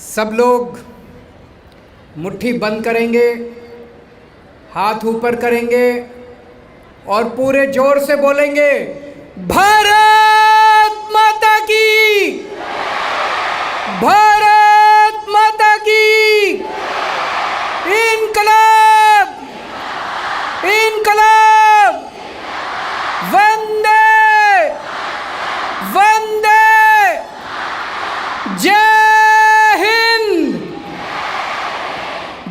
सब लोग मुट्ठी बंद करेंगे, हाथ ऊपर करेंगे और पूरे जोर से बोलेंगे, भारत माता की, भारत माता की, इनकलाब, इनकलाब, वंदे वंदे, जय हिंद,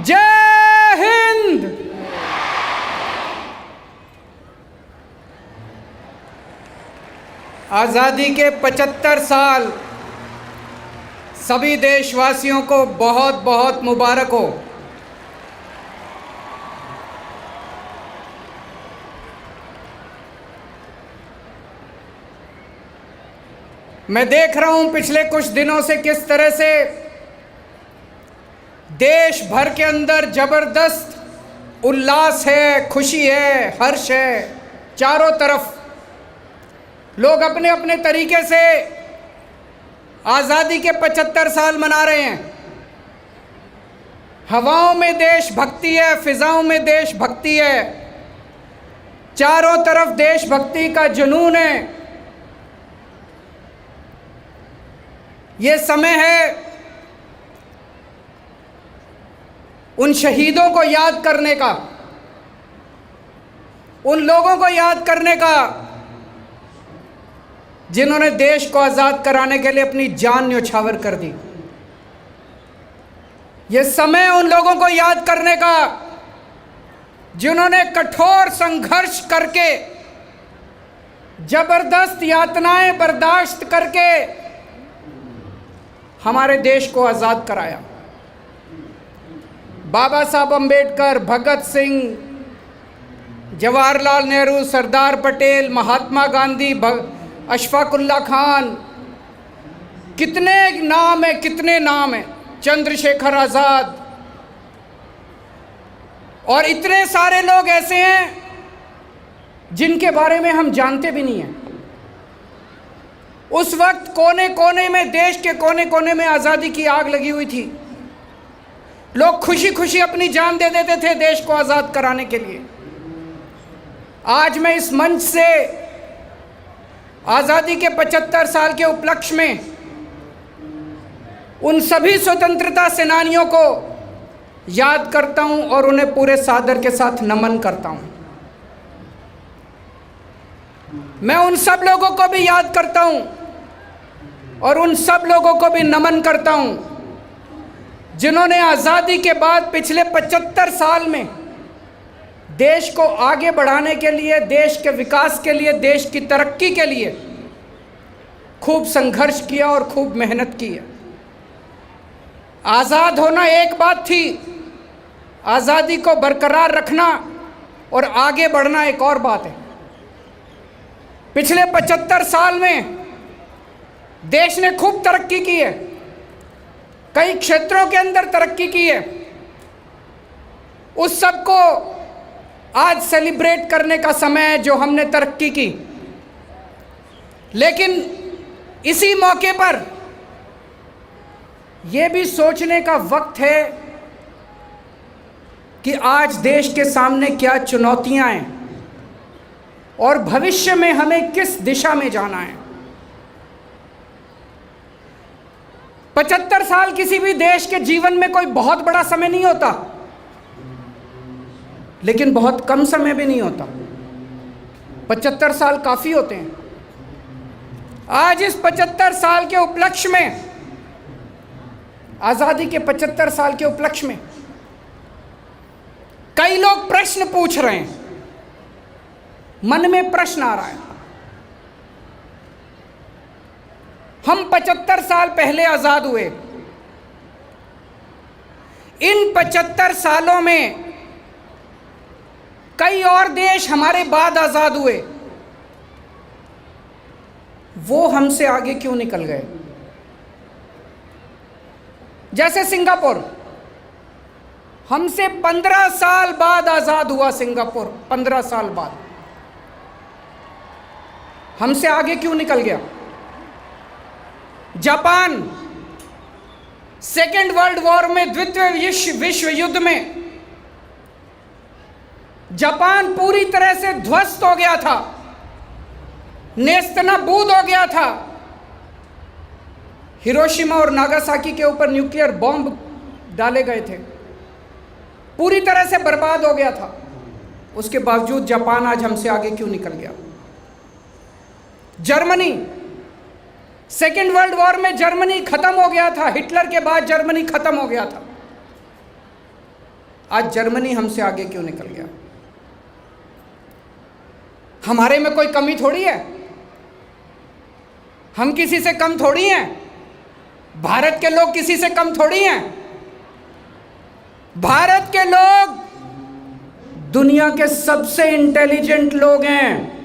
जय हिंद। आज़ादी के 75 साल सभी देशवासियों को बहुत बहुत मुबारक हो। मैं देख रहा हूं पिछले कुछ दिनों से किस तरह से देश भर के अंदर जबरदस्त उल्लास है, खुशी है, हर्ष है। चारों तरफ लोग अपने अपने तरीके से आज़ादी के 75 साल मना रहे हैं। हवाओं में देशभक्ति है, फिजाओं में देशभक्ति है, चारों तरफ देशभक्ति का जुनून है। ये समय है उन शहीदों को याद करने का, उन लोगों को याद करने का जिन्होंने देश को आज़ाद कराने के लिए अपनी जान न्यौछावर कर दी। ये समय उन लोगों को याद करने का जिन्होंने कठोर संघर्ष करके, जबरदस्त यातनाएं बर्दाश्त करके हमारे देश को आज़ाद कराया। बाबा साहब अम्बेडकर, भगत सिंह, जवाहरलाल नेहरू, सरदार पटेल, महात्मा गांधी, अशफाकुल्ला खान, कितने नाम हैं, कितने नाम हैं, चंद्रशेखर आज़ाद, और इतने सारे लोग ऐसे हैं जिनके बारे में हम जानते भी नहीं हैं। उस वक्त कोने कोने में, देश के कोने कोने में आज़ादी की आग लगी हुई थी। लोग खुशी खुशी अपनी जान दे देते थे देश को आज़ाद कराने के लिए। आज मैं इस मंच से आज़ादी के 75 साल के उपलक्ष्य में उन सभी स्वतंत्रता सेनानियों को याद करता हूं और उन्हें पूरे सादर के साथ नमन करता हूं। मैं उन सब लोगों को भी याद करता हूं और उन सब लोगों को भी नमन करता हूं जिन्होंने आज़ादी के बाद पिछले 75 साल में देश को आगे बढ़ाने के लिए, देश के विकास के लिए, देश की तरक्की के लिए खूब संघर्ष किया और खूब मेहनत की है। आज़ाद होना एक बात थी, आज़ादी को बरकरार रखना और आगे बढ़ना एक और बात है। पिछले 75 साल में देश ने खूब तरक्की की है, कई क्षेत्रों के अंदर तरक्की की है। उस सब को आज सेलिब्रेट करने का समय है जो हमने तरक्की की। लेकिन इसी मौके पर यह भी सोचने का वक्त है कि आज देश के सामने क्या चुनौतियां हैं और भविष्य में हमें किस दिशा में जाना है। 75 साल किसी भी देश के जीवन में कोई बहुत बड़ा समय नहीं होता, लेकिन बहुत कम समय भी नहीं होता। 75 साल काफ़ी होते हैं। आज इस 75 साल के उपलक्ष्य में, आज़ादी के 75 साल के उपलक्ष्य में कई लोग प्रश्न पूछ रहे हैं, मन में प्रश्न आ रहा है। हम 75 साल पहले आज़ाद हुए, इन 75 सालों में कई और देश हमारे बाद आज़ाद हुए, वो हमसे आगे क्यों निकल गए? जैसे सिंगापुर, हमसे 15 साल बाद आज़ाद हुआ सिंगापुर, 15 साल बाद हमसे आगे क्यों निकल गया? जापान सेकेंड वर्ल्ड वॉर में, द्वितीय विश्व युद्ध में जापान पूरी तरह से ध्वस्त हो गया था, नेस्तनाबूद हो गया था। हिरोशिमा और नागासाकी के ऊपर न्यूक्लियर बॉम्ब डाले गए थे, पूरी तरह से बर्बाद हो गया था। उसके बावजूद जापान आज हमसे आगे क्यों निकल गया? जर्मनी, सेकेंड वर्ल्ड वॉर में जर्मनी खत्म हो गया था, हिटलर के बाद जर्मनी खत्म हो गया था। आज जर्मनी हमसे आगे क्यों निकल गया? हमारे में कोई कमी थोड़ी है, हम किसी से कम थोड़ी हैं, भारत के लोग किसी से कम थोड़ी हैं। भारत के लोग दुनिया के सबसे इंटेलिजेंट लोग हैं।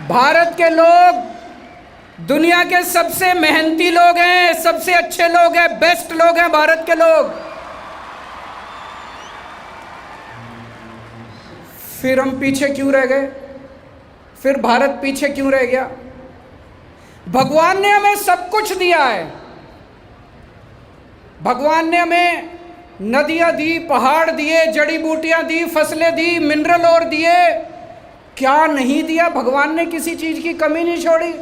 भारत के लोग दुनिया के सबसे मेहनती लोग हैं, सबसे अच्छे लोग हैं, बेस्ट लोग हैं भारत के लोग। फिर हम पीछे क्यों रह गए? फिर भारत पीछे क्यों रह गया? भगवान ने हमें सब कुछ दिया है। भगवान ने हमें नदियां दी, पहाड़ दिए, जड़ी बूटियां दी, फसलें दी, मिनरल और दिए। क्या नहीं दिया? भगवान ने किसी चीज की कमी नहीं छोड़ी।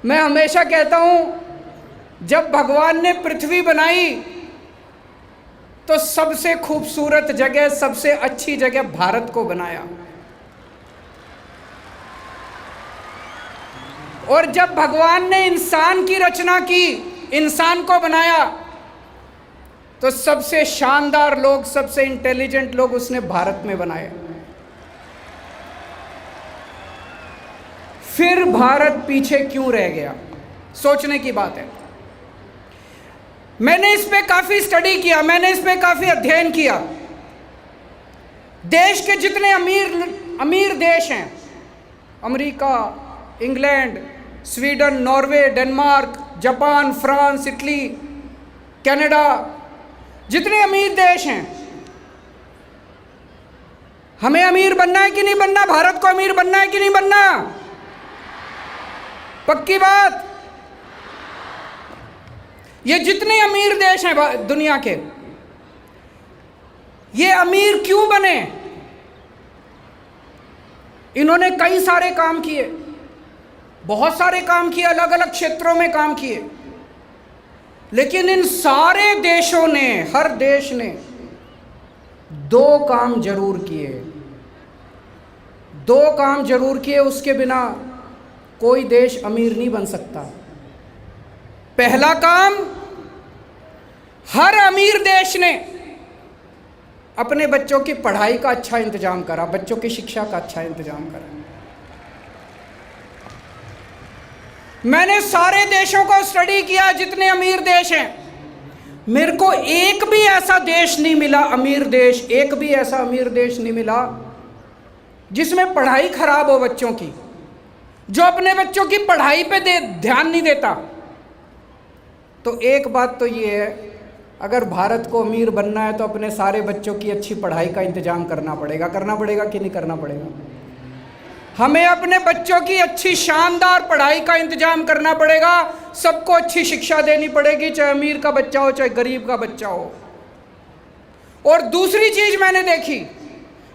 मैं हमेशा कहता हूं, जब भगवान ने पृथ्वी बनाई तो सबसे खूबसूरत जगह, सबसे अच्छी जगह भारत को बनाया। और जब भगवान ने इंसान की रचना की, इंसान को बनाया, तो सबसे शानदार लोग, सबसे इंटेलिजेंट लोग उसने भारत में बनाए। फिर भारत पीछे क्यों रह गया? सोचने की बात है। मैंने इस पे काफी स्टडी किया, मैंने इस पे काफी अध्ययन किया। देश के जितने अमीर देश हैं, America, England, Sweden, Norway, Denmark, Japan, France, Italy, Canada, जितने अमीर देश हैं, हमें अमीर बनना है कि नहीं बनना? भारत को अमीर बनना है कि नहीं बनना? पक्की बात। ये जितने अमीर देश हैं दुनिया के, ये अमीर क्यों बने? इन्होंने कई सारे काम किए, बहुत सारे काम किए, अलग अलग क्षेत्रों में काम किए। लेकिन इन सारे देशों ने, हर देश ने दो काम जरूर किए, दो काम जरूर किए, उसके बिना कोई देश अमीर नहीं बन सकता। पहला काम, हर अमीर देश ने अपने बच्चों की पढ़ाई का अच्छा इंतजाम करा, बच्चों की शिक्षा का अच्छा इंतजाम करा। मैंने सारे देशों को स्टडी किया, जितने अमीर देश हैं। मेरे को एक भी ऐसा देश नहीं मिला, अमीर देश, एक भी ऐसा अमीर देश नहीं मिला जिसमें पढ़ाई खराब हो बच्चों की, जो अपने बच्चों की पढ़ाई पे ध्यान नहीं देता। तो एक बात तो ये है, अगर भारत को अमीर बनना है तो अपने सारे बच्चों की अच्छी पढ़ाई का इंतजाम करना पड़ेगा कि नहीं करना पड़ेगा? हमें अपने बच्चों की अच्छी शानदार पढ़ाई का इंतजाम करना पड़ेगा, सबको अच्छी शिक्षा देनी पड़ेगी, चाहे अमीर का बच्चा हो चाहे गरीब का बच्चा हो। और दूसरी चीज मैंने देखी,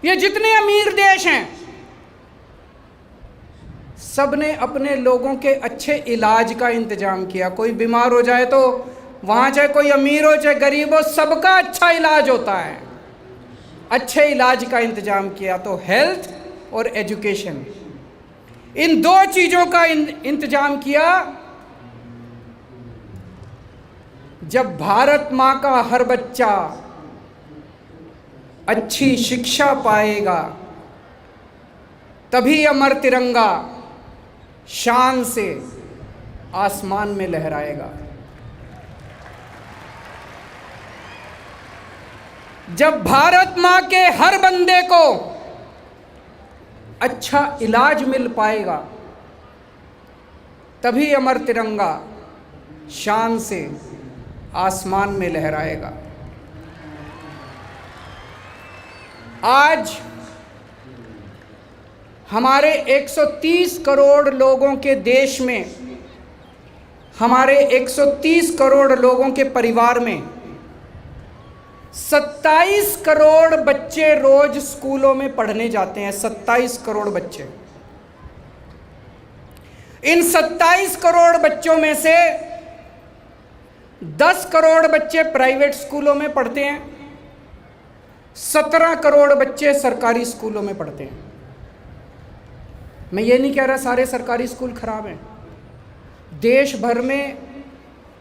ये जितने अमीर देश हैं, सबने अपने लोगों के अच्छे इलाज का इंतजाम किया। कोई बीमार हो जाए तो वहाँ चाहे कोई अमीर हो चाहे गरीब हो, सबका अच्छा इलाज होता है। अच्छे इलाज का इंतजाम किया। तो हेल्थ और एजुकेशन, इन दो चीज़ों का इंतजाम किया। जब भारत माँ का हर बच्चा अच्छी शिक्षा पाएगा, तभी अमर तिरंगा शान से आसमान में लहराएगा। जब भारत माँ के हर बंदे को अच्छा इलाज मिल पाएगा, तभी अमर तिरंगा शान से आसमान में लहराएगा। आज हमारे 130 करोड़ लोगों के देश में, हमारे 130 करोड़ लोगों के परिवार में 27 करोड़ बच्चे रोज स्कूलों में पढ़ने जाते हैं। 27 करोड़ बच्चे। इन 27 करोड़ बच्चों में से 10 करोड़ बच्चे प्राइवेट स्कूलों में पढ़ते हैं, 17 करोड़ बच्चे सरकारी स्कूलों में पढ़ते हैं। मैं ये नहीं कह रहा सारे सरकारी स्कूल खराब हैं। देश भर में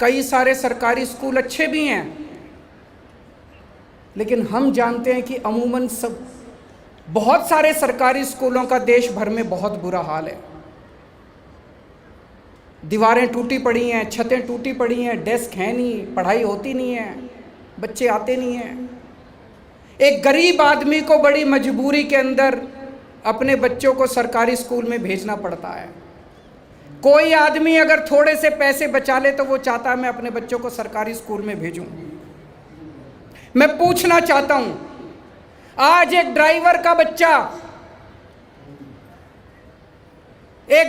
कई सारे सरकारी स्कूल अच्छे भी हैं, लेकिन हम जानते हैं कि अमूमन बहुत सारे सरकारी स्कूलों का देश भर में बहुत बुरा हाल है। दीवारें टूटी पड़ी हैं, छतें टूटी पड़ी हैं, डेस्क है नहीं, पढ़ाई होती नहीं है, बच्चे आते नहीं हैं। एक गरीब आदमी को बड़ी मजबूरी के अंदर अपने बच्चों को सरकारी स्कूल में भेजना पड़ता है। कोई आदमी अगर थोड़े से पैसे बचा ले तो वो चाहता है मैं अपने बच्चों को सरकारी स्कूल में भेजूं। मैं पूछना चाहता हूं, आज एक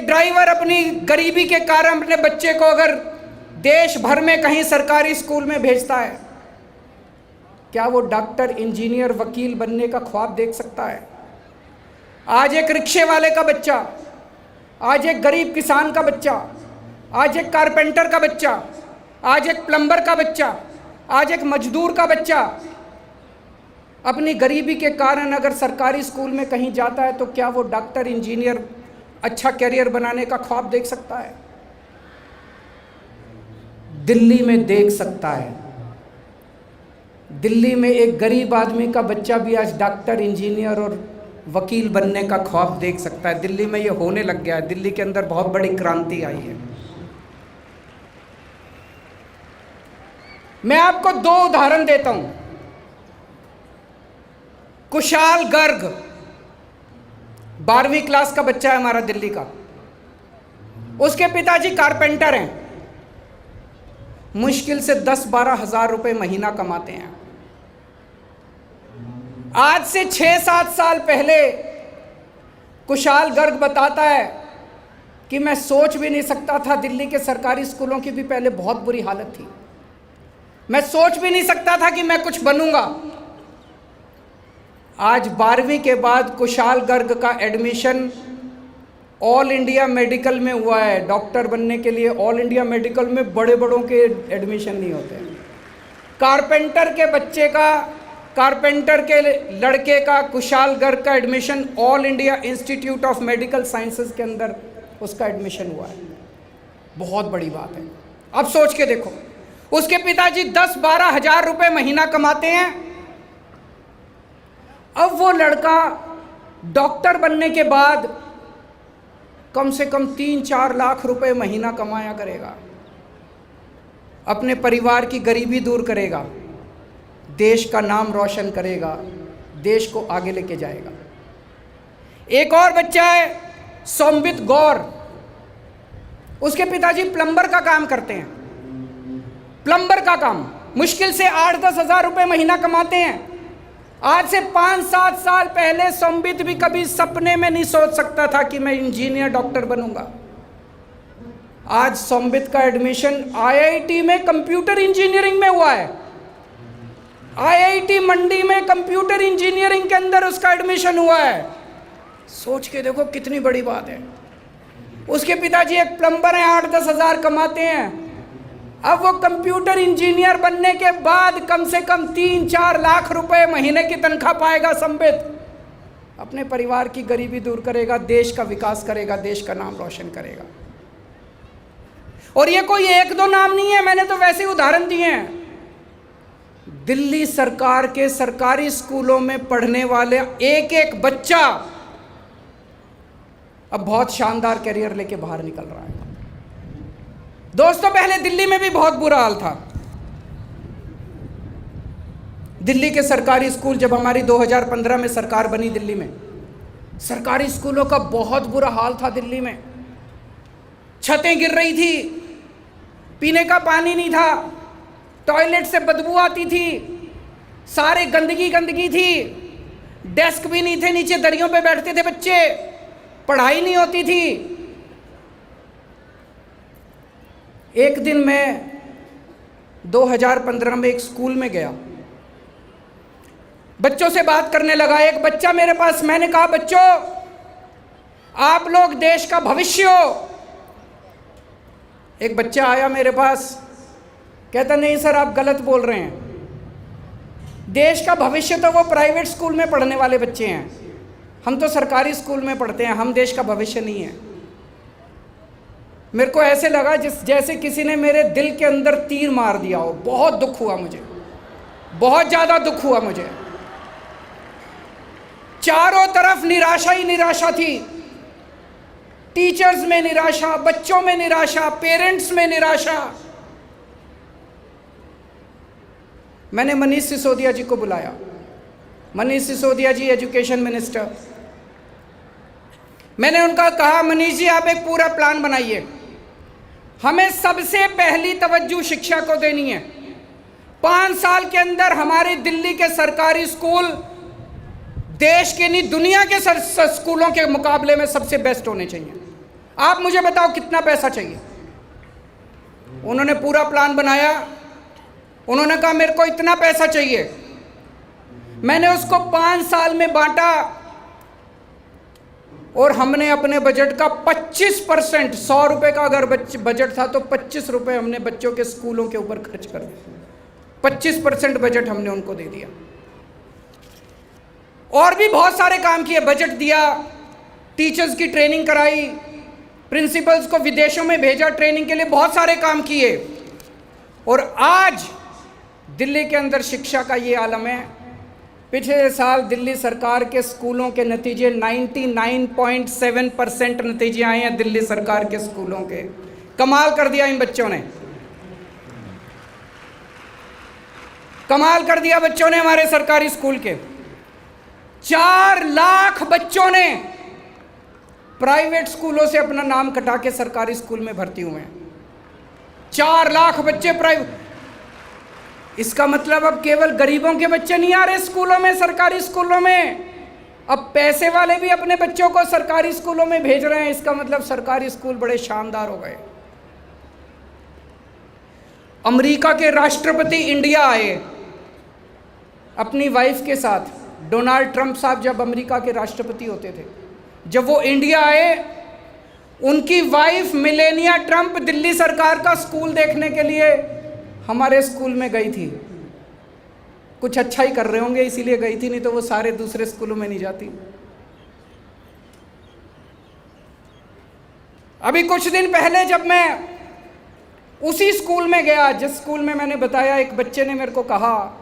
ड्राइवर अपनी गरीबी के कारण अपने बच्चे को अगर देश भर में कहीं सरकारी स्कूल में भेजता है, क्या वो डॉक्टर, इंजीनियर, वकील बनने का ख्वाब देख सकता है? आज एक रिक्शे वाले का बच्चा, आज एक गरीब किसान का बच्चा, आज एक कारपेंटर का बच्चा, आज एक प्लम्बर का बच्चा, आज एक मजदूर का बच्चा अपनी गरीबी के कारण अगर सरकारी स्कूल में कहीं जाता है तो क्या वो डॉक्टर, इंजीनियर, अच्छा कैरियर बनाने का ख्वाब देख सकता है? दिल्ली में देख सकता है। दिल्ली में एक गरीब आदमी का बच्चा भी आज डॉक्टर, इंजीनियर और वकील बनने का ख्वाब देख सकता है। दिल्ली में ये होने लग गया है। दिल्ली के अंदर बहुत बड़ी क्रांति आई है। मैं आपको 2 उदाहरण देता हूं। कुशाल गर्ग 12वीं क्लास का बच्चा है हमारा दिल्ली का। उसके पिताजी कारपेंटर हैं, मुश्किल से 10-12 हज़ार रुपए महीना कमाते हैं। आज से 6-7 साल पहले कुशाल गर्ग बताता है कि मैं सोच भी नहीं सकता था, दिल्ली के सरकारी स्कूलों की भी पहले बहुत बुरी हालत थी, मैं सोच भी नहीं सकता था कि मैं कुछ बनूंगा। आज 12वीं के बाद कुशाल गर्ग का एडमिशन ऑल इंडिया मेडिकल में हुआ है। डॉक्टर बनने के लिए ऑल इंडिया मेडिकल में बड़े बड़ों के एडमिशन नहीं होते। कारपेंटर के लड़के का, कुशाल गर्ग का admission all India institute of medical sciences के अंदर उसका एडमिशन हुआ है। बहुत बड़ी बात है। अब सोच के देखो, उसके पिताजी 10-12 हज़ार रुपए महीना कमाते हैं। अब वो लड़का डॉक्टर बनने के बाद कम से कम 3-4 लाख रुपए महीना कमाया करेगा, अपने परिवार की गरीबी दूर करेगा, देश का नाम रोशन करेगा, देश को आगे लेके जाएगा। एक और बच्चा है सोमबित गौर, उसके पिताजी प्लम्बर का काम करते हैं। प्लम्बर का काम मुश्किल से 8-10 हज़ार रुपए महीना कमाते हैं। आज से 5-7 साल पहले सोमबित भी कभी सपने में नहीं सोच सकता था कि मैं इंजीनियर, डॉक्टर बनूंगा। आज सोमबित का एडमिशन IIT में कंप्यूटर इंजीनियरिंग में हुआ है। IIT मंडी में कंप्यूटर इंजीनियरिंग के अंदर उसका एडमिशन हुआ है। सोच के देखो कितनी बड़ी बात है। उसके पिताजी एक प्लम्बर हैं, 8-10 हज़ार कमाते हैं। अब वो कंप्यूटर इंजीनियर बनने के बाद कम से कम 3-4 लाख रुपए महीने की तनख्वाह पाएगा। संबित अपने परिवार की गरीबी दूर करेगा, देश का विकास करेगा, देश का नाम रोशन करेगा। और ये कोई 1-2 नाम नहीं है, मैंने तो वैसे ही उदाहरण दिए हैं। दिल्ली सरकार के सरकारी स्कूलों में पढ़ने वाले एक बच्चा अब बहुत शानदार कैरियर लेके बाहर निकल रहा है। दोस्तों, पहले दिल्ली में भी बहुत बुरा हाल था। दिल्ली के सरकारी स्कूल, जब हमारी 2015 में सरकार बनी दिल्ली में, सरकारी स्कूलों का बहुत बुरा हाल था। दिल्ली में छतें गिर रही थी, पीने का पानी नहीं था, टॉयलेट से बदबू आती थी, सारे गंदगी थी, डेस्क भी नहीं थे, नीचे दरियों पे बैठते थे बच्चे, पढ़ाई नहीं होती थी। एक दिन मैं 2015 में एक स्कूल में गया, बच्चों से बात करने लगा। एक बच्चा मेरे पास, मैंने कहा बच्चों आप लोग देश का भविष्य हो। एक बच्चा आया मेरे पास, कहता नहीं सर आप गलत बोल रहे हैं, देश का भविष्य तो वो प्राइवेट स्कूल में पढ़ने वाले बच्चे हैं, हम तो सरकारी स्कूल में पढ़ते हैं, हम देश का भविष्य नहीं है। मेरे को ऐसे लगा जैसे किसी ने मेरे दिल के अंदर तीर मार दिया हो। बहुत दुख हुआ मुझे, बहुत ज़्यादा दुख हुआ मुझे। चारों तरफ निराशा ही निराशा थी, टीचर्स में निराशा, बच्चों में निराशा, पेरेंट्स में निराशा। मैंने मनीष सिसोदिया जी को बुलाया। मनीष सिसोदिया जी एजुकेशन मिनिस्टर। मैंने उनका कहा मनीष जी आप एक पूरा प्लान बनाइए, हमें सबसे पहली तवज्जो शिक्षा को देनी है। 5 साल के अंदर हमारे दिल्ली के सरकारी स्कूल देश के नहीं दुनिया के स्कूलों के मुकाबले में सबसे बेस्ट होने चाहिए। आप मुझे बताओ कितना पैसा चाहिए। उन्होंने पूरा प्लान बनाया। उन्होंने कहा मेरे को इतना पैसा चाहिए। मैंने उसको 5 साल में बांटा और हमने अपने बजट का 25%, 100 रुपये का अगर बजट था तो 25 रुपये हमने बच्चों के स्कूलों के ऊपर खर्च कर दिया। 25% बजट हमने उनको दे दिया। और भी बहुत सारे काम किए, बजट दिया, टीचर्स की ट्रेनिंग कराई, प्रिंसिपल्स को विदेशों में भेजा ट्रेनिंग के लिए, बहुत सारे काम किए। और आज दिल्ली के अंदर शिक्षा का ये आलम है। पिछले साल दिल्ली सरकार के स्कूलों के नतीजे 99.7% नतीजे आए हैं दिल्ली सरकार के स्कूलों के। कमाल कर दिया इन बच्चों ने, कमाल कर दिया बच्चों ने हमारे सरकारी स्कूल के। 4 लाख बच्चों ने प्राइवेट स्कूलों से अपना नाम कटा के सरकारी स्कूल में भर्ती हुए हैं। 4 लाख बच्चे प्राइवेट। इसका मतलब अब केवल गरीबों के बच्चे नहीं आ रहे स्कूलों में, सरकारी स्कूलों में, अब पैसे वाले भी अपने बच्चों को सरकारी स्कूलों में भेज रहे हैं। इसका मतलब सरकारी स्कूल बड़े शानदार हो गए। अमेरिका के राष्ट्रपति इंडिया आए अपनी वाइफ के साथ। डोनाल्ड ट्रंप साहब जब अमेरिका के राष्ट्रपति होते थे, जब वो इंडिया आए, उनकी वाइफ मिलेनिया ट्रंप दिल्ली सरकार का स्कूल देखने के लिए हमारे स्कूल में गई थी। कुछ अच्छा ही कर रहे होंगे इसीलिए गई थी, नहीं तो वो सारे दूसरे स्कूलों में नहीं जाती। अभी कुछ दिन पहले जब मैं उसी स्कूल में गया जिस स्कूल में मैंने बताया, एक बच्चे ने मेरे को कहा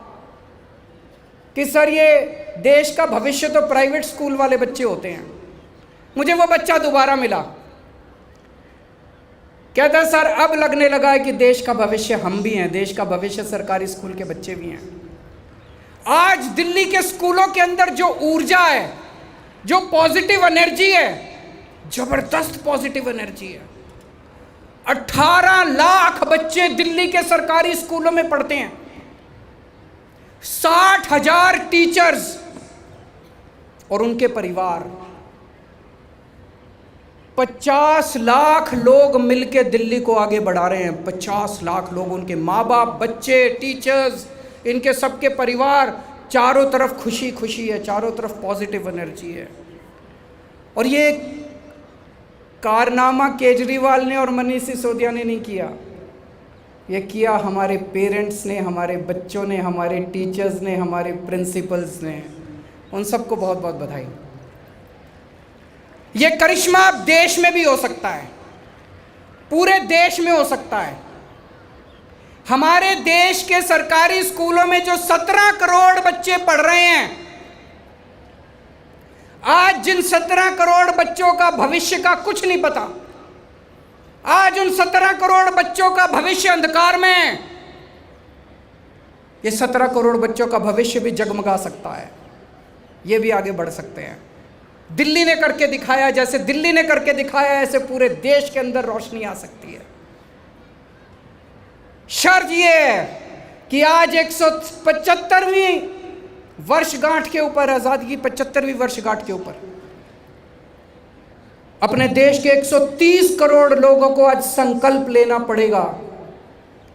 कि सर ये देश का भविष्य तो प्राइवेट स्कूल वाले बच्चे होते हैं। मुझे वो बच्चा दोबारा मिला, कहता सर अब लगने लगा है कि देश का भविष्य हम भी हैं, देश का भविष्य सरकारी स्कूल के बच्चे भी हैं। आज दिल्ली के स्कूलों के अंदर जो ऊर्जा है, जो पॉजिटिव एनर्जी है, जबरदस्त पॉजिटिव एनर्जी है। 18 लाख बच्चे दिल्ली के सरकारी स्कूलों में पढ़ते हैं। 60,000 टीचर्स और उनके परिवार, 50 लाख लोग मिलकर दिल्ली को आगे बढ़ा रहे हैं। 50 लाख लोग, उनके माँ बाप, बच्चे, टीचर्स, इनके सबके परिवार, चारों तरफ खुशी खुशी है, चारों तरफ पॉजिटिव एनर्जी है। और ये कारनामा केजरीवाल ने और मनीष सिसोदिया ने नहीं किया, ये किया हमारे पेरेंट्स ने, हमारे बच्चों ने, हमारे टीचर्स ने, हमारे प्रिंसिपल्स ने। उन सबको बहुत बहुत बधाई। ये करिश्मा अब देश में भी हो सकता है, पूरे देश में हो सकता है। हमारे देश के सरकारी स्कूलों में जो 17 करोड़ बच्चे पढ़ रहे हैं, आज जिन 17 करोड़ बच्चों का भविष्य का कुछ नहीं पता, आज उन 17 करोड़ बच्चों का भविष्य अंधकार में है। ये 17 करोड़ बच्चों का भविष्य भी जगमगा सकता है, ये भी आगे बढ़ सकते हैं। दिल्ली ने करके दिखाया, जैसे दिल्ली ने करके दिखाया ऐसे पूरे देश के अंदर रोशनी आ सकती है। शर्त ये है कि आज 175वीं वर्षगांठ के ऊपर, आज़ादी की 75वीं वर्षगांठ के ऊपर अपने देश के 130 करोड़ लोगों को आज संकल्प लेना पड़ेगा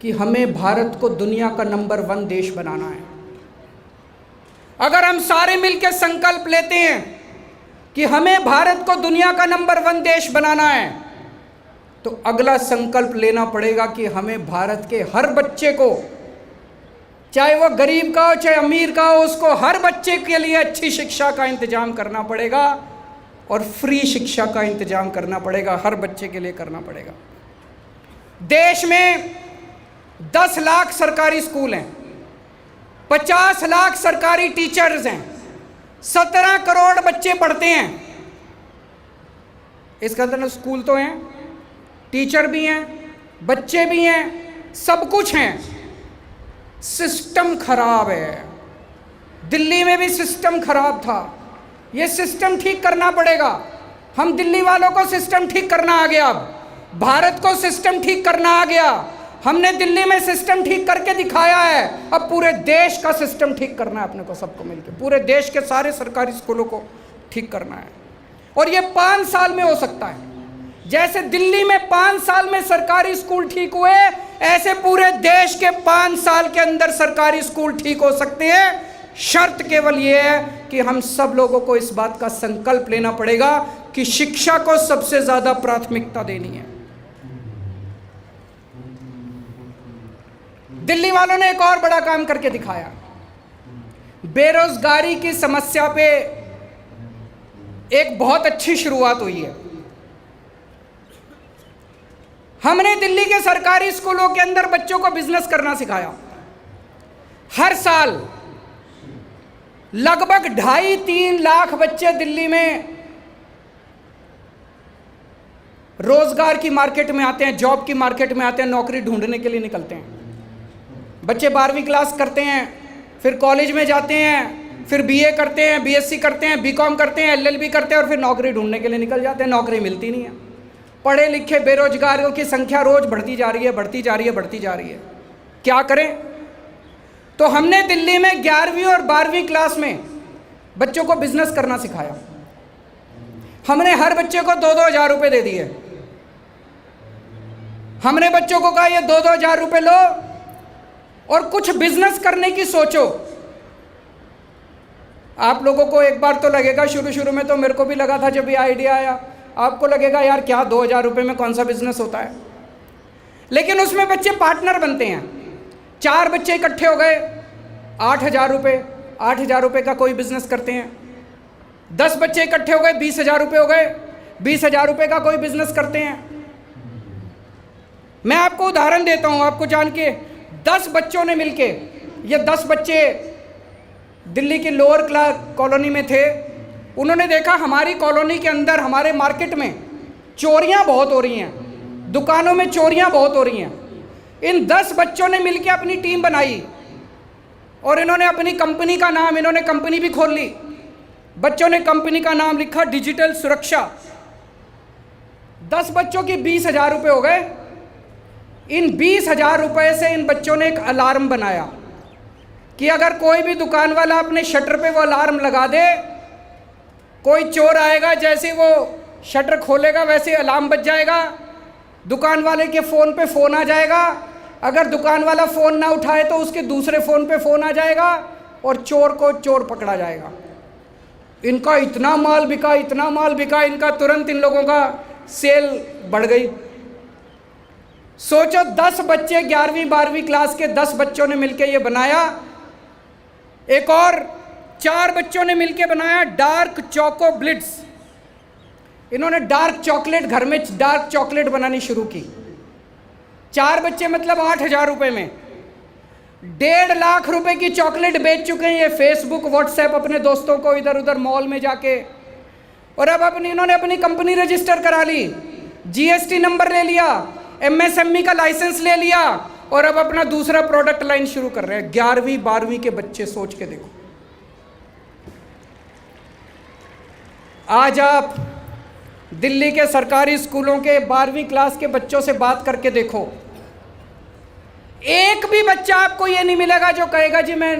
कि हमें भारत को दुनिया का नंबर 1 देश बनाना है। अगर हम सारे मिलकर संकल्प लेते हैं कि हमें भारत को दुनिया का नंबर 1 देश बनाना है, तो अगला संकल्प लेना पड़ेगा कि हमें भारत के हर बच्चे को, चाहे वो गरीब का हो चाहे अमीर का हो, उसको हर बच्चे के लिए अच्छी शिक्षा का इंतजाम करना पड़ेगा और फ्री शिक्षा का इंतजाम करना पड़ेगा, हर बच्चे के लिए करना पड़ेगा। देश में 10 लाख सरकारी स्कूल हैं, 50 लाख सरकारी टीचर्स हैं, 17 करोड़ बच्चे पढ़ते हैं। इसका मतलब स्कूल तो हैं, टीचर भी हैं, बच्चे भी हैं, सब कुछ हैं। सिस्टम खराब है। दिल्ली में भी सिस्टम खराब था, ये सिस्टम ठीक करना पड़ेगा। हम दिल्ली वालों को सिस्टम ठीक करना आ गया, अब भारत को सिस्टम ठीक करना आ गया। हमने दिल्ली में सिस्टम ठीक करके दिखाया है, अब पूरे देश का सिस्टम ठीक करना है अपने को, सबको मिलकर पूरे देश के सारे सरकारी स्कूलों को ठीक करना है। और ये 5 साल में हो सकता है। जैसे दिल्ली में 5 साल में सरकारी स्कूल ठीक हुए, ऐसे पूरे देश के 5 साल के अंदर सरकारी स्कूल ठीक हो सकते हैं। शर्त केवल यह है कि हम सब लोगों को इस बात का संकल्प लेना पड़ेगा कि शिक्षा को सबसे ज्यादा प्राथमिकता देनी है। दिल्ली वालों ने एक और बड़ा काम करके दिखाया। बेरोजगारी की समस्या पे एक बहुत अच्छी शुरुआत हुई है। हमने दिल्ली के सरकारी स्कूलों के अंदर बच्चों को बिजनेस करना सिखाया। हर साल लगभग 2.5-3 लाख बच्चे दिल्ली में रोजगार की मार्केट में आते हैं, जॉब की मार्केट में आते हैं, नौकरी ढूंढने के लिए निकलते हैं। बच्चे 12वीं क्लास करते हैं, फिर कॉलेज में जाते हैं, फिर बीए करते हैं, बीएससी करते हैं, बीकॉम करते हैं, एलएलबी करते हैं और फिर नौकरी ढूंढने के लिए निकल जाते हैं। नौकरी मिलती नहीं है। पढ़े लिखे बेरोजगारों की संख्या रोज बढ़ती जा रही है, बढ़ती जा रही है, बढ़ती जा रही है। क्या करें? तो हमने दिल्ली में 11वीं और 12वीं क्लास में बच्चों को बिजनेस करना सिखाया। हमने हर बच्चे को 2-2 हज़ार रुपये दे दिए। हमने बच्चों को कहा ये 2-2 हज़ार रुपये लो और कुछ बिजनेस करने की सोचो। आप लोगों को एक बार तो लगेगा, शुरू में तो मेरे को भी लगा था जब ये आइडिया आया, आपको लगेगा यार क्या 2 हज़ार रुपये में कौन सा बिजनेस होता है। लेकिन उसमें बच्चे पार्टनर बनते हैं। 4 बच्चे इकट्ठे हो गए, 8 हज़ार रुपये, 8 हज़ार रुपये का कोई बिजनेस करते हैं। 10 बच्चे इकट्ठे हो गए, 20 हज़ार रुपये हो गए, 20 हज़ार रुपये का कोई बिजनेस करते हैं। मैं आपको उदाहरण देता हूं, आपको जान के 10 बच्चों ने मिलके, ये 10 बच्चे दिल्ली की लोअर क्लास कॉलोनी में थे। उन्होंने देखा हमारी कॉलोनी के अंदर, हमारे मार्केट में चोरियां बहुत हो रही हैं, दुकानों में चोरियां बहुत हो रही हैं। इन 10 बच्चों ने मिलकर अपनी टीम बनाई और इन्होंने अपनी कंपनी का नाम, इन्होंने कंपनी भी खोल ली। बच्चों ने कंपनी का नाम लिखा डिजिटल सुरक्षा। 10 बच्चों की 20 हज़ार रुपये हो गए। इन 20 हज़ार रुपये से इन बच्चों ने एक अलार्म बनाया कि अगर कोई भी दुकान वाला अपने शटर पे वो अलार्म लगा दे, कोई चोर आएगा, जैसे वो शटर खोलेगा वैसे अलार्म बज जाएगा, दुकान वाले के फ़ोन पे फ़ोन आ जाएगा। अगर दुकान वाला फ़ोन ना उठाए तो उसके दूसरे फ़ोन पे फ़ोन आ जाएगा और चोर को चोर पकड़ा जाएगा। इनका इतना माल बिका, इतना माल बिका, इनका तुरंत इन लोगों का सेल बढ़ गई। सोचो 10 बच्चे, 11वीं 12वीं क्लास के 10 बच्चों ने मिलकर ये बनाया। एक और 4 बच्चों ने मिलकर बनाया डार्क चोको ब्लिट्स। इन्होंने डार्क चॉकलेट, घर में डार्क चॉकलेट बनानी शुरू की। 4 बच्चे मतलब 8 हज़ार रुपये में 1.5 लाख रुपए की चॉकलेट बेच चुके हैं ये फेसबुक व्हाट्सएप अपने दोस्तों को इधर उधर मॉल में जाके। और अब इन्होंने अपनी कंपनी रजिस्टर करा ली, जीएसटी नंबर ले लिया, एमएसएमई का लाइसेंस ले लिया और अब अपना दूसरा प्रोडक्ट लाइन शुरू कर रहे हैं। 11वीं 12वीं के बच्चे, सोच के देखो। आज आप दिल्ली के सरकारी स्कूलों के 12वीं क्लास के बच्चों से बात करके देखो, एक भी बच्चा आपको ये नहीं मिलेगा जो कहेगा जी मैं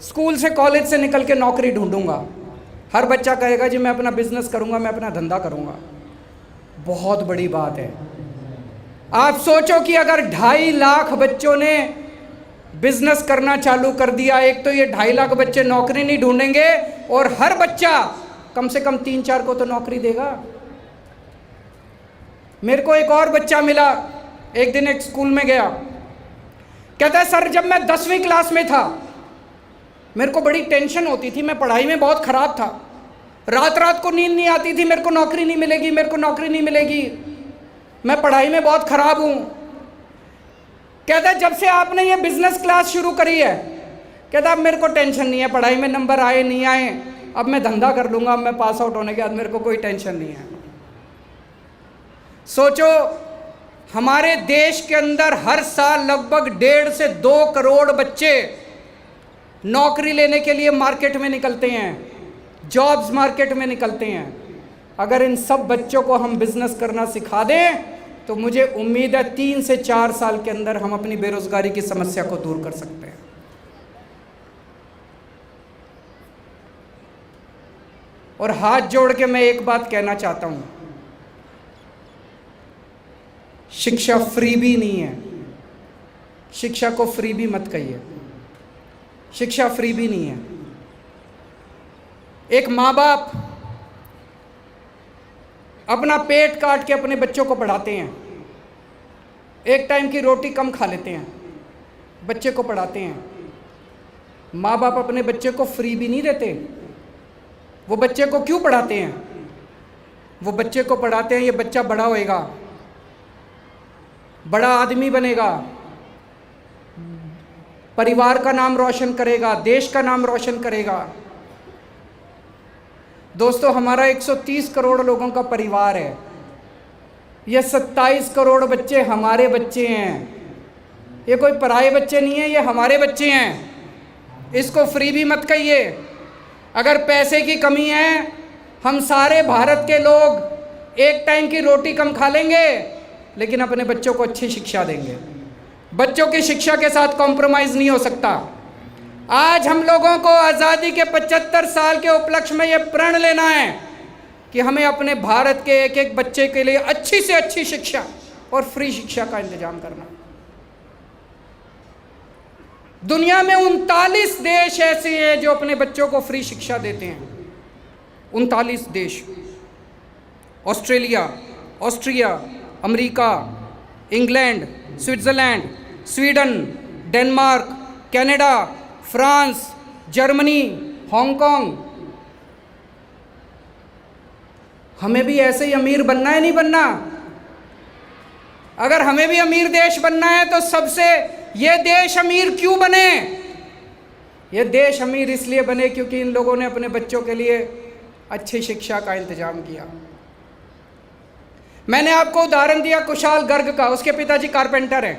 स्कूल से कॉलेज से निकल के नौकरी ढूंढूंगा। हर बच्चा कहेगा जी मैं अपना बिजनेस करूँगा, मैं अपना धंधा करूँगा। बहुत बड़ी बात है। आप सोचो कि अगर 2.5 लाख बच्चों ने बिजनेस करना चालू कर दिया, एक तो ये 2.5 लाख बच्चे नौकरी नहीं ढूंढेंगे और हर बच्चा कम से कम 3-4 को तो नौकरी देगा। मेरे को एक और बच्चा मिला, एक दिन एक स्कूल में गया, कहता है सर जब मैं 10वीं क्लास में था मेरे को बड़ी टेंशन होती थी, मैं पढ़ाई में बहुत ख़राब था, रात रात को नींद नहीं आती थी, मेरे को नौकरी नहीं मिलेगी, मेरे को नौकरी नहीं मिलेगी, मैं पढ़ाई में बहुत ख़राब हूँ। कहता है जब से आपने ये बिज़नेस क्लास शुरू करी है, कहता अब मेरे को टेंशन नहीं है, पढ़ाई में नंबर आए नहीं आए, अब मैं धंधा कर लूँगा, अब मैं पास आउट होने के बाद मेरे को कोई टेंशन नहीं है। सोचो हमारे देश के अंदर हर साल लगभग 1.5 से 2 करोड़ बच्चे नौकरी लेने के लिए मार्केट में निकलते हैं, जॉब्स मार्केट में निकलते हैं। अगर इन सब बच्चों को हम बिजनेस करना सिखा दें तो मुझे उम्मीद है 3 से 4 साल के अंदर हम अपनी बेरोजगारी की समस्या को दूर कर सकते हैं। और हाथ जोड़ के मैं एक बात कहना चाहता हूं, शिक्षा फ्री भी नहीं है। शिक्षा को फ्री भी मत कहिए, शिक्षा फ्री भी नहीं है। एक माँ बाप अपना पेट काट के अपने बच्चों को पढ़ाते हैं, एक टाइम की रोटी कम खा लेते हैं, बच्चे को पढ़ाते हैं। माँ बाप अपने बच्चे को फ्री भी नहीं देते। वो बच्चे को क्यों पढ़ाते हैं? वो बच्चे को पढ़ाते हैं ये बच्चा बड़ा होएगा, बड़ा आदमी बनेगा, परिवार का नाम रोशन करेगा, देश का नाम रोशन करेगा। दोस्तों हमारा 130 करोड़ लोगों का परिवार है, ये 27 करोड़ बच्चे हमारे बच्चे हैं। ये कोई पराये बच्चे नहीं हैं, ये हमारे बच्चे हैं। इसको फ्री भी मत कहिए। अगर पैसे की कमी है, हम सारे भारत के लोग एक टाइम की रोटी कम खा लेंगे लेकिन अपने बच्चों को अच्छी शिक्षा देंगे। बच्चों की शिक्षा के साथ कॉम्प्रोमाइज़ नहीं हो सकता। आज हम लोगों को आज़ादी के 75 साल के उपलक्ष्य में यह प्रण लेना है कि हमें अपने भारत के एक एक बच्चे के लिए अच्छी से अच्छी शिक्षा और फ्री शिक्षा का इंतजाम करना। दुनिया में 39 देश ऐसे हैं जो अपने बच्चों को फ्री शिक्षा देते हैं। 39 देश, Australia, Austria, America, England, Switzerland, Sweden, Denmark, Canada, France, Germany, Hong Kong. हमें भी ऐसे ही अमीर बनना है, नहीं बनना? अगर हमें भी अमीर देश बनना है तो सबसे ये देश अमीर क्यों बने? ये देश अमीर इसलिए बने क्योंकि इन लोगों ने अपने बच्चों के लिए अच्छी शिक्षा का इंतजाम किया। मैंने आपको उदाहरण दिया कुशाल गर्ग का, उसके पिताजी कारपेंटर हैं।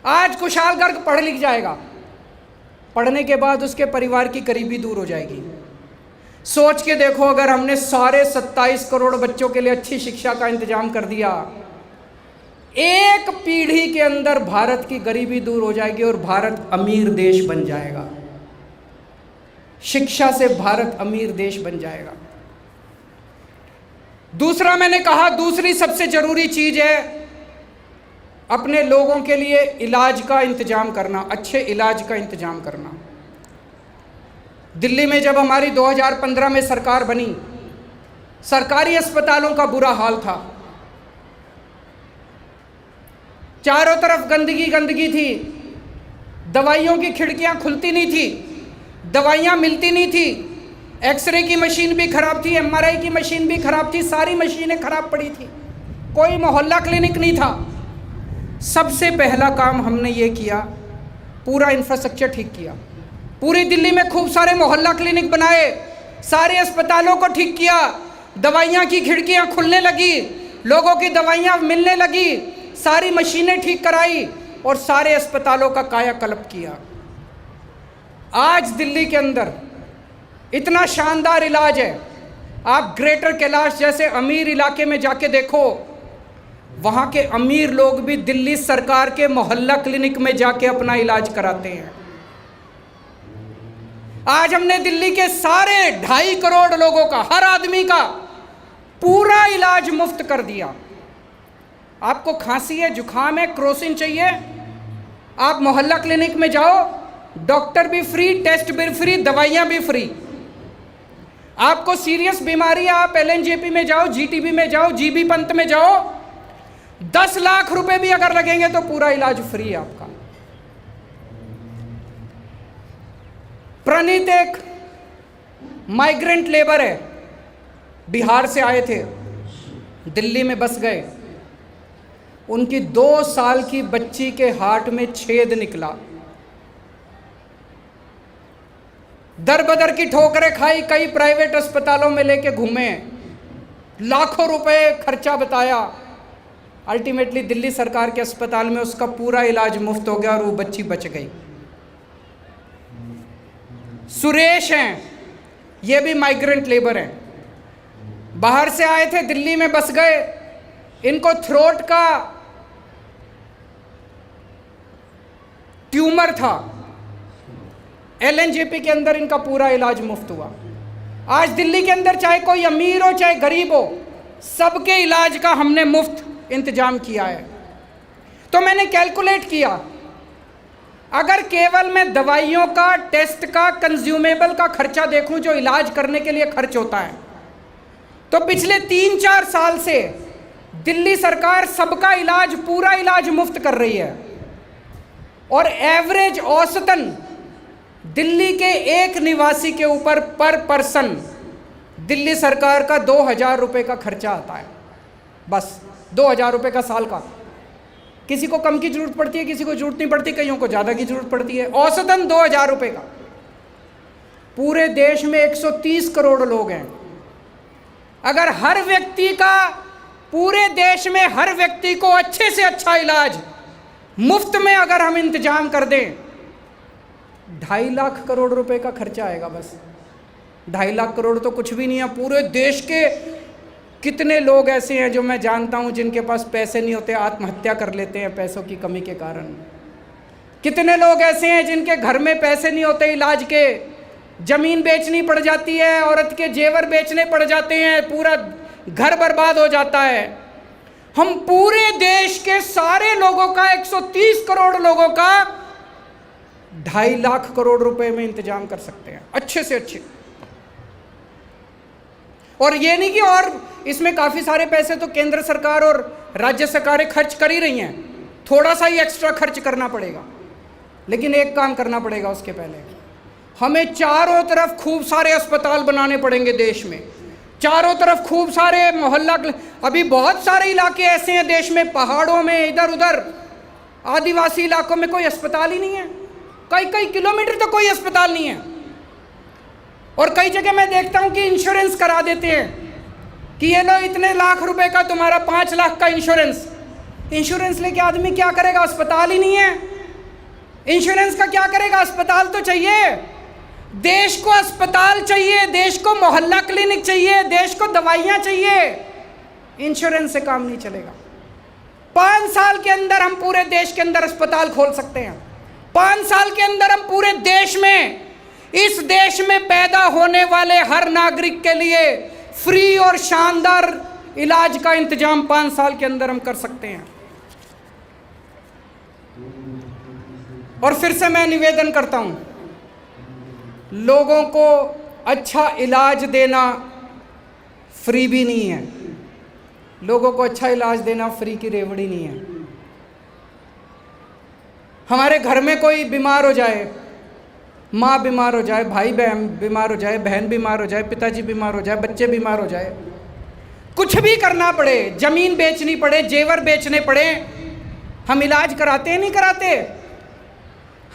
आज कुशाल गर्ग पढ़ लिख जाएगा, पढ़ने के बाद उसके परिवार की गरीबी दूर हो जाएगी। सोच के देखो, अगर हमने सारे 27 करोड़ बच्चों के लिए अच्छी शिक्षा का इंतजाम कर दिया, एक पीढ़ी के अंदर भारत की गरीबी दूर हो जाएगी और भारत अमीर देश बन जाएगा। शिक्षा से भारत अमीर देश बन जाएगा। दूसरा मैंने कहा, दूसरी सबसे जरूरी चीज है अपने लोगों के लिए इलाज का इंतजाम करना, अच्छे इलाज का इंतजाम करना। दिल्ली में जब हमारी 2015 में सरकार बनी, सरकारी अस्पतालों का बुरा हाल था। चारों तरफ गंदगी गंदगी थी, दवाइयों की खिड़कियां खुलती नहीं थी, दवाइयां मिलती नहीं थी, एक्सरे की मशीन भी खराब थी, एमआरआई की मशीन भी खराब थी, सारी मशीनें खराब पड़ी थी, कोई मोहल्ला क्लिनिक नहीं था। सबसे पहला काम हमने ये किया, पूरा इंफ्रास्ट्रक्चर ठीक किया। पूरी दिल्ली में खूब सारे मोहल्ला क्लिनिक बनाए, सारे अस्पतालों को ठीक किया, दवाइयाँ की खिड़कियाँ खुलने लगी, लोगों की दवाइयाँ मिलने लगी, सारी मशीनें ठीक कराई और सारे अस्पतालों का कायाकल्प किया। आज दिल्ली के अंदर इतना शानदार इलाज है। आप ग्रेटर कैलाश जैसे अमीर इलाके में जाके देखो, वहाँ के अमीर लोग भी दिल्ली सरकार के मोहल्ला क्लिनिक में जाके अपना इलाज कराते हैं। आज हमने दिल्ली के सारे 2.5 करोड़ लोगों का, हर आदमी का पूरा इलाज मुफ्त कर दिया। आपको खांसी है, जुखाम है, क्रोसिन चाहिए, आप मोहल्ला क्लिनिक में जाओ, डॉक्टर भी फ्री, टेस्ट भी फ्री, दवाइयाँ भी फ्री। आपको सीरियस बीमारी है, आप LNJP में जाओ, GTB में जाओ, GB पंत में जाओ, 10 लाख रुपए भी अगर लगेंगे तो पूरा इलाज फ्री है आपका। प्रणीत एक माइग्रेंट लेबर है, बिहार से आए थे, दिल्ली में बस गए। उनकी 2 साल की बच्ची के हार्ट में छेद निकला, दर बदर की ठोकरें खाई, कई प्राइवेट अस्पतालों में लेके घूमे, लाखों रुपए खर्चा बताया। अल्टीमेटली दिल्ली सरकार के अस्पताल में उसका पूरा इलाज मुफ्त हो गया और वो बच्ची बच गई। सुरेश हैं, ये भी माइग्रेंट लेबर हैं, बाहर से आए थे, दिल्ली में बस गए। इनको थ्रोट का ट्यूमर था, LNJP के अंदर इनका पूरा इलाज मुफ्त हुआ। आज दिल्ली के अंदर चाहे कोई अमीर हो चाहे गरीब हो, सबके इलाज का हमने मुफ्त इंतजाम किया है। तो मैंने कैलकुलेट किया, अगर केवल मैं दवाइयों का, टेस्ट का, कंज्यूमेबल का खर्चा देखूं जो इलाज करने के लिए खर्च होता है, तो पिछले 3-4 साल से दिल्ली सरकार सबका इलाज, पूरा इलाज मुफ्त कर रही है। और एवरेज औसतन दिल्ली के एक निवासी के ऊपर पर पर्सन दिल्ली सरकार का 2,000 रुपये का खर्चा आता है, बस 2,000 रुपये का साल का। किसी को कम की जरूरत पड़ती है, किसी को जरूरत नहीं पड़ती, कईयों को ज़्यादा की जरूरत पड़ती है। औसतन 2,000 रुपये का। पूरे देश में 130 करोड़ लोग हैं। अगर हर व्यक्ति का, पूरे देश में हर व्यक्ति को अच्छे से अच्छा इलाज मुफ्त में अगर हम इंतजाम कर दें, 2.5 लाख करोड़ रुपए का खर्चा आएगा बस। 2.5 लाख करोड़ तो कुछ भी नहीं है। पूरे देश के कितने लोग ऐसे हैं जो मैं जानता हूं जिनके पास पैसे नहीं होते, आत्महत्या कर लेते हैं पैसों की कमी के कारण। कितने लोग ऐसे हैं जिनके घर में पैसे नहीं होते इलाज के, जमीन बेचनी पड़ जाती है, औरत के जेवर बेचने पड़ जाते हैं, पूरा घर बर्बाद हो जाता है। हम पूरे देश के सारे लोगों का, 130 करोड़ लोगों का 2.5 लाख करोड़ रुपए में इंतजाम कर सकते हैं, अच्छे से अच्छे। और ये नहीं कि और इसमें काफी सारे पैसे तो केंद्र सरकार और राज्य सरकारें खर्च कर ही रही हैं, थोड़ा सा ही एक्स्ट्रा खर्च करना पड़ेगा। लेकिन एक काम करना पड़ेगा उसके पहले, हमें चारों तरफ खूब सारे अस्पताल बनाने पड़ेंगे देश में, चारों तरफ खूब सारे मोहल्ला। अभी बहुत सारे इलाके ऐसे हैं देश में, पहाड़ों में, इधर उधर आदिवासी इलाकों में कोई अस्पताल ही नहीं है, कई किलोमीटर तो कोई अस्पताल नहीं है। और कई जगह मैं देखता हूं कि इंश्योरेंस करा देते हैं कि ये लो इतने लाख रुपए का तुम्हारा 5 लाख का इंश्योरेंस। इंश्योरेंस लेके आदमी क्या करेगा, अस्पताल ही नहीं है। इंश्योरेंस का क्या करेगा, अस्पताल तो चाहिए। देश को अस्पताल चाहिए, देश को मोहल्ला क्लिनिक चाहिए, देश को दवाइयां चाहिए। इंश्योरेंस से काम नहीं चलेगा। 5 साल के अंदर हम पूरे देश के अंदर अस्पताल खोल सकते हैं। 5 साल के अंदर हम पूरे देश में, इस देश में पैदा होने वाले हर नागरिक के लिए फ्री और शानदार इलाज का इंतजाम 5 साल के अंदर हम कर सकते हैं। और फिर से मैं निवेदन करता हूं, लोगों को अच्छा इलाज देना फ्री भी नहीं है। लोगों को अच्छा इलाज देना फ्री की रेवड़ी नहीं है। हमारे घर में कोई बीमार हो जाए, माँ बीमार हो जाए, भाई बहन बीमार हो जाए, बहन बीमार हो जाए, पिताजी बीमार हो जाए, बच्चे बीमार हो जाए, कुछ भी करना पड़े, जमीन बेचनी पड़े, जेवर बेचने पड़े, हम इलाज कराते हैं नहीं कराते?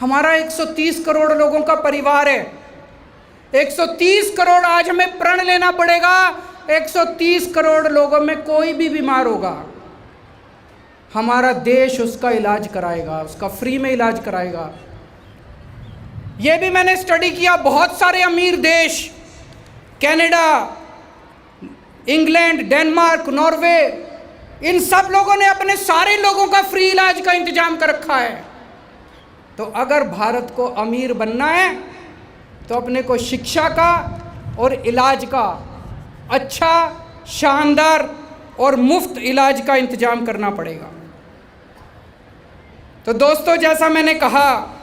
हमारा 130 करोड़ लोगों का परिवार है। 130 करोड़, आज हमें प्रण लेना पड़ेगा, 130 करोड़ लोगों में कोई भी बीमार होगा, हमारा देश उसका इलाज कराएगा, उसका फ्री में इलाज कराएगा। ये भी मैंने स्टडी किया, बहुत सारे अमीर देश, कनाडा, इंग्लैंड, डेनमार्क, नॉर्वे, इन सब लोगों ने अपने सारे लोगों का फ्री इलाज का इंतजाम कर रखा है। तो अगर भारत को अमीर बनना है तो अपने को शिक्षा का और इलाज का अच्छा, शानदार और मुफ्त इलाज का इंतजाम करना पड़ेगा। तो दोस्तों, जैसा मैंने कहा,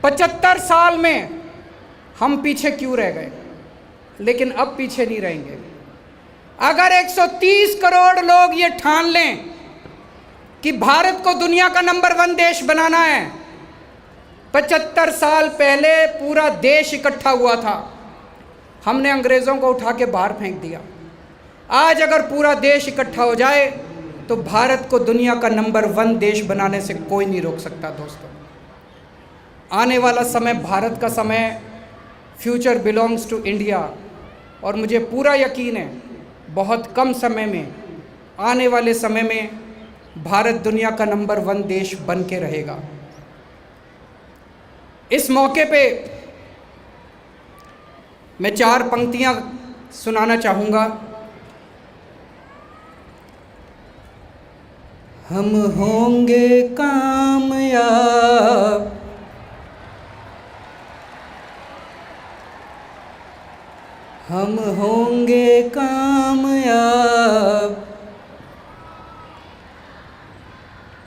75 साल में हम पीछे क्यों रह गए, लेकिन अब पीछे नहीं रहेंगे। अगर 130 करोड़ लोग ये ठान लें कि भारत को दुनिया का नंबर 1 देश बनाना है, 75 साल पहले पूरा देश इकट्ठा हुआ था, हमने अंग्रेज़ों को उठा के बाहर फेंक दिया। आज अगर पूरा देश इकट्ठा हो जाए तो भारत को दुनिया का नंबर 1 देश बनाने से कोई नहीं रोक सकता। दोस्तों, आने वाला समय भारत का समय, फ्यूचर बिलोंग्स टू इंडिया, और मुझे पूरा यकीन है बहुत कम समय में, आने वाले समय में भारत दुनिया का नंबर 1 देश बन के रहेगा। इस मौके पे मैं 4 पंक्तियां सुनाना चाहूँगा। हम होंगे कामयाब, हम होंगे कामयाब,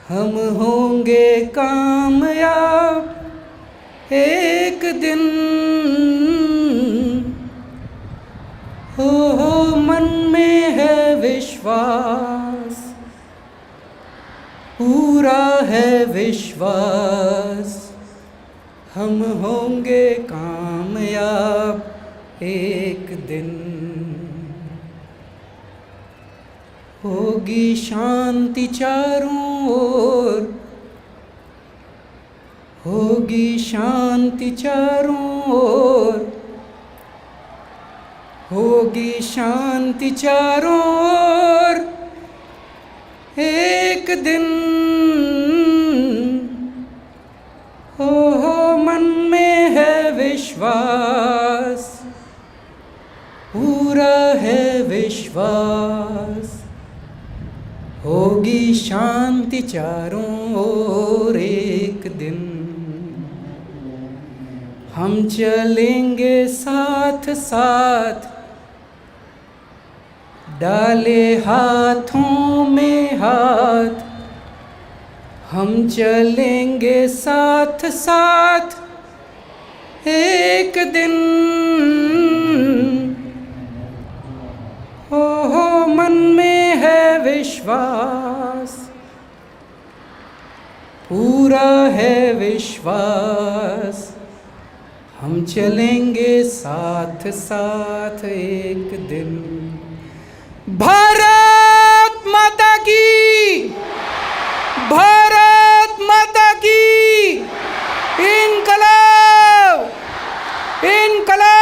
हम होंगे कामयाब एक दिन। हो मन में है विश्वास, पूरा है विश्वास, हम होंगे कामयाब एक दिन। होगी शांति चारों ओर, होगी शांति चारों ओर, होगी शांति चारों ओर एक दिन। हो मन में है विश्वास, पूरा है विश्वास, होगी शांति चारों ओर एक दिन। हम चलेंगे साथ साथ, डाले हाथों में हाथ, हम चलेंगे साथ साथ एक दिन। हो मन में है विश्वास, पूरा है विश्वास, हम चलेंगे साथ साथ एक दिन। भारत माता की, भारत माता की, इनकलाब, इनकलाब।